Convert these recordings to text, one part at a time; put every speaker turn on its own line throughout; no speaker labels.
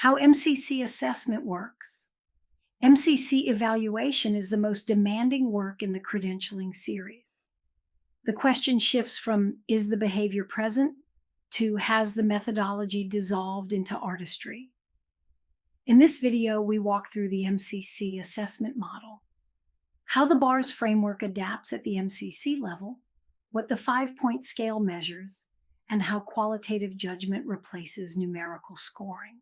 How MCC assessment works. MCC evaluation is the most demanding work in the credentialing series. The question shifts from, is the behavior present, to has the methodology dissolved into artistry? In this video, we walk through the MCC assessment model, how the BARS framework adapts at the MCC level, what the 5-point scale measures, and how qualitative judgment replaces numerical scoring.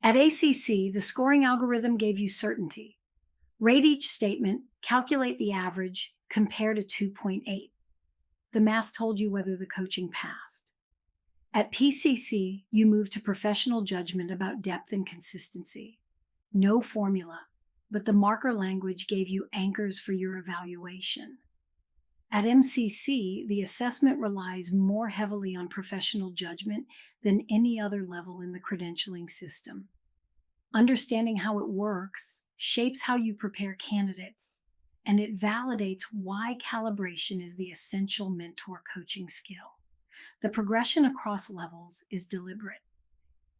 At ACC, the scoring algorithm gave you certainty. Rate each statement, calculate the average, compare to 2.8. The math told you whether the coaching passed. At PCC, you moved to professional judgment about depth and consistency. No formula, but the marker language gave you anchors for your evaluation. At MCC, the assessment relies more heavily on professional judgment than any other level in the credentialing system. Understanding how it works shapes how you prepare candidates, and it validates why calibration is the essential mentor coaching skill. The progression across levels is deliberate.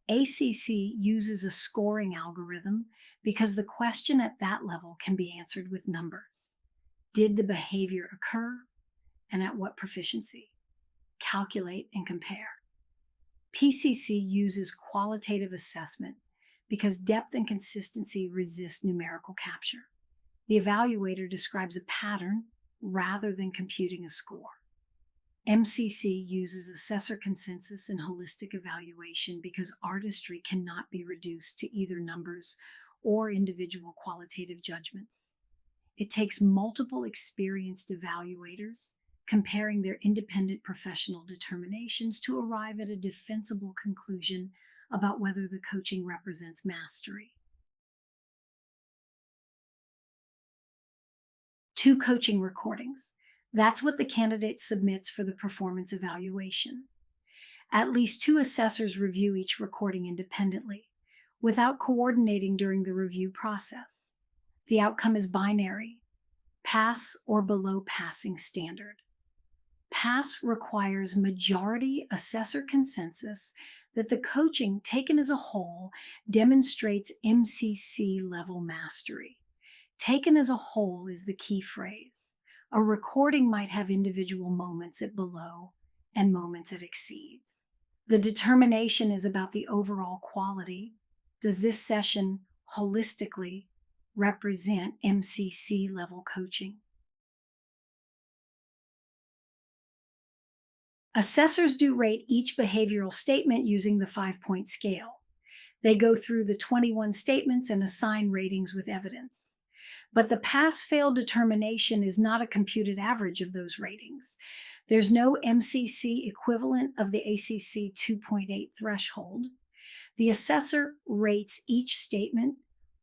ACC uses a scoring algorithm because the question at that level can be answered with numbers. Did the behavior occur, and at what proficiency? Calculate and compare. PCC uses qualitative assessment because depth and consistency resist numerical capture. The evaluator describes a pattern rather than computing a score. MCC uses assessor consensus and holistic evaluation because artistry cannot be reduced to either numbers or individual qualitative judgments. It takes multiple experienced evaluators comparing their independent professional determinations to arrive at a defensible conclusion about whether the coaching represents mastery. 2 coaching recordings. That's what the candidate submits for the performance evaluation. At least 2 assessors review each recording independently, without coordinating during the review process. The outcome is binary, pass or below passing standard. Pass requires majority assessor consensus that the coaching taken as a whole demonstrates MCC level mastery. Taken as a whole is the key phrase. A recording might have individual moments at below and moments it exceeds. The determination is about the overall quality. Does this session holistically represent MCC level coaching? Assessors do rate each behavioral statement using the 5-point scale. They go through the 21 statements and assign ratings with evidence. But the pass-fail determination is not a computed average of those ratings. There's no MCC equivalent of the ACC 2.8 threshold. The assessor rates each statement,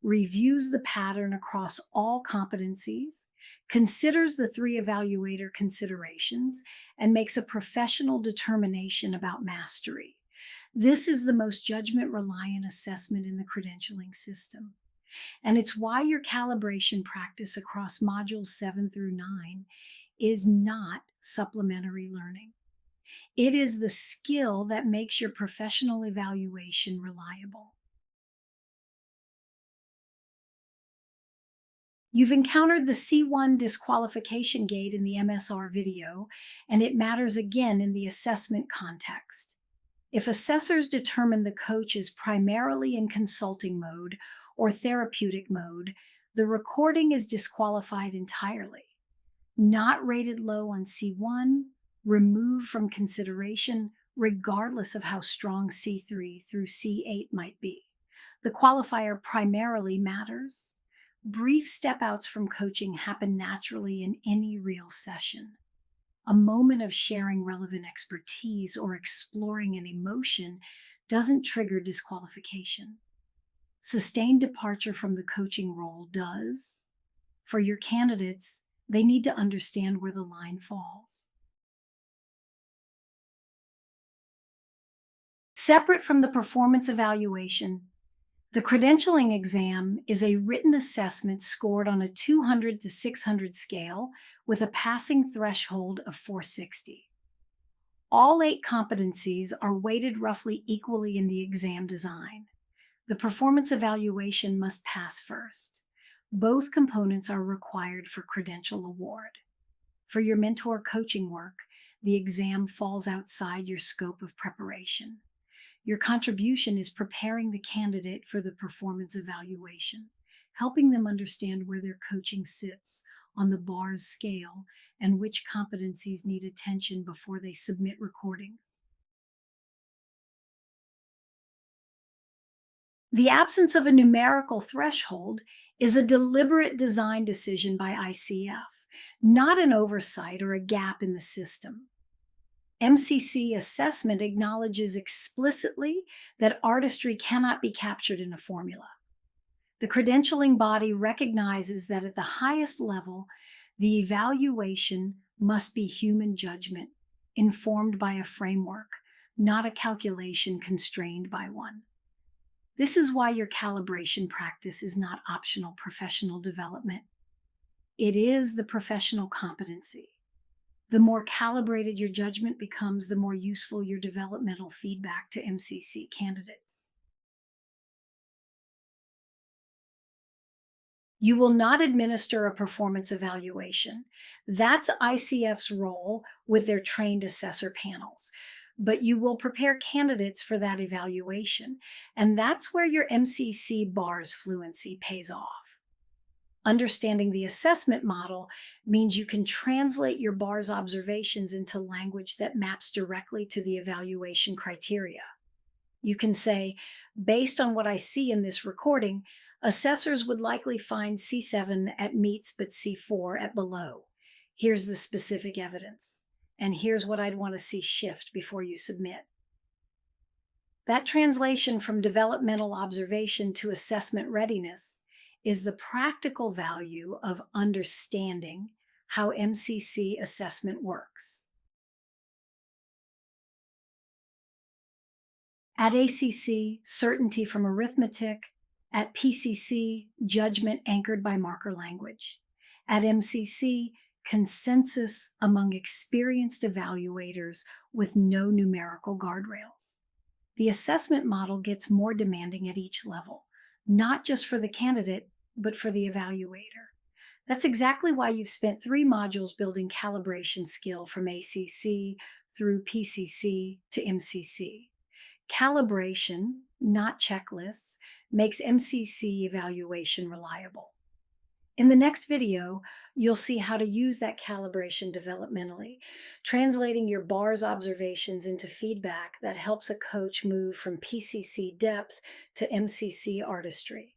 reviews the pattern across all competencies, considers the 3 evaluator considerations, and makes a professional determination about mastery. This is the most judgment-reliant assessment in the credentialing system. And it's why your calibration practice across modules 7 through 9 is not supplementary learning. It is the skill that makes your professional evaluation reliable. You've encountered the C1 disqualification gate in the MSR video, and it matters again in the assessment context. If assessors determine the coach is primarily in consulting mode or therapeutic mode, the recording is disqualified entirely. Not rated low on C1, removed from consideration, regardless of how strong C3 through C8 might be. The qualifier primarily matters. Brief step-outs from coaching happen naturally in any real session. A moment of sharing relevant expertise or exploring an emotion doesn't trigger disqualification. Sustained departure from the coaching role does. For your candidates, they need to understand where the line falls. Separate from the performance evaluation, the credentialing exam is a written assessment scored on a 200 to 600 scale with a passing threshold of 460. All 8 competencies are weighted roughly equally in the exam design. The performance evaluation must pass first. Both components are required for credential award. For your mentor coaching work, the exam falls outside your scope of preparation. Your contribution is preparing the candidate for the performance evaluation, helping them understand where their coaching sits on the BARS scale and which competencies need attention before they submit recordings. The absence of a numerical threshold is a deliberate design decision by ICF, not an oversight or a gap in the system. MCC assessment acknowledges explicitly that artistry cannot be captured in a formula. The credentialing body recognizes that at the highest level, the evaluation must be human judgment, informed by a framework, not a calculation constrained by one. This is why your calibration practice is not optional professional development. It is the professional competency. The more calibrated your judgment becomes, the more useful your developmental feedback to MCC candidates. You will not administer a performance evaluation. That's ICF's role with their trained assessor panels. But you will prepare candidates for that evaluation, and that's where your MCC BARS fluency pays off. Understanding the assessment model means you can translate your BARS observations into language that maps directly to the evaluation criteria. You can say, based on what I see in this recording, assessors would likely find C7 at meets but C4 at below. Here's the specific evidence, and here's what I'd want to see shift before you submit. That translation from developmental observation to assessment readiness is the practical value of understanding how MCC assessment works. At ACC, certainty from arithmetic. At PCC, judgment anchored by marker language. At MCC, consensus among experienced evaluators with no numerical guardrails. The assessment model gets more demanding at each level, not just for the candidate, but for the evaluator. That's exactly why you've spent 3 modules building calibration skill from ACC through PCC to MCC. Calibration, not checklists, makes MCC evaluation reliable. In the next video, you'll see how to use that calibration developmentally, translating your BARS observations into feedback that helps a coach move from PCC depth to MCC artistry.